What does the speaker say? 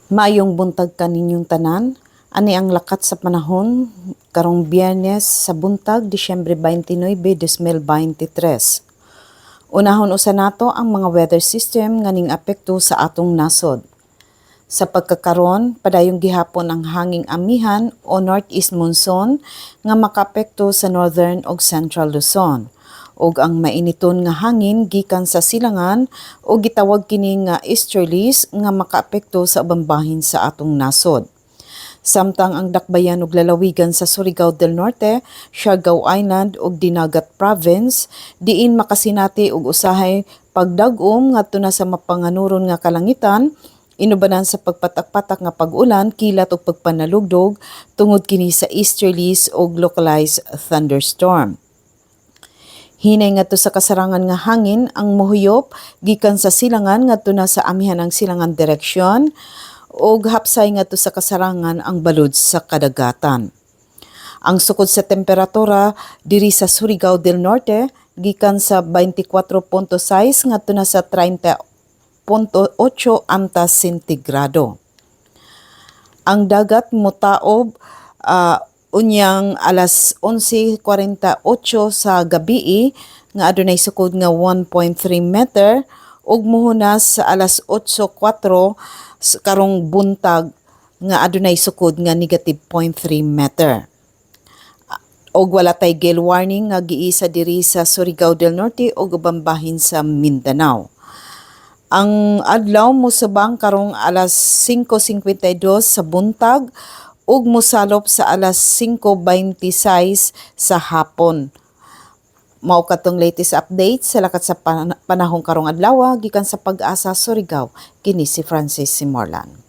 Maayong buntag kaninyong tanan, ani ang lakat sa panahon, karong Biyernes sa buntag, Disyembre 29, 2023. Unahon usa nato ang mga weather system nga ning apekto sa atong nasod. Sa pagkakaron, padayong gihapon ang hanging amihan o northeast monsoon nga makaapekto sa northern ug central Luzon. Ug ang mainiton nga hangin gikan sa silangan o gitawag kini nga easterlies nga makaapekto sa ubang bahin sa atong nasod. Samtang ang dakbayan ug lalawigan sa Surigao del Norte, Siargao Island ug Dinagat Province diin makasinati og usahay pagdag-om ngadto na sa mapanganuron nga kalangitan, inubanan sa pagpatak-patak nga pag-ulan, kilat ug pagpanalugdog tungod kini sa easterlies ug localized thunderstorm. Hinay ngadto sa kasarangan nga hangin ang mohuyop gikan sa silangan ngadto na sa amihan ang silangan direksyon ug hapsay ngadto sa kasarangan ang balod sa kadagatan. Ang sukod sa temperatura diri sa Surigao del Norte gikan sa 24.6 ngadto na sa 30.8 antas sentigrado. Ang dagat motaob unyang alas 11:48 sa gabii nga adunay sukod nga 1.3 meter ug mohunas sa alas 8:04 karong buntag nga adunay sukod nga negative 0.3 meter. Og wala tay gale warning nga giisa diri sa Surigao del Norte ug ubang bahin sa Mindanao. Ang adlaw mosubang karong alas 5:52 sa buntag ug mosalop sa alas 5:26 sa hapon. Mao katong latest update sa lakat sa panahong karong adlaw gikan sa Pag-asa Surigao. Kini si Francis Simorlan.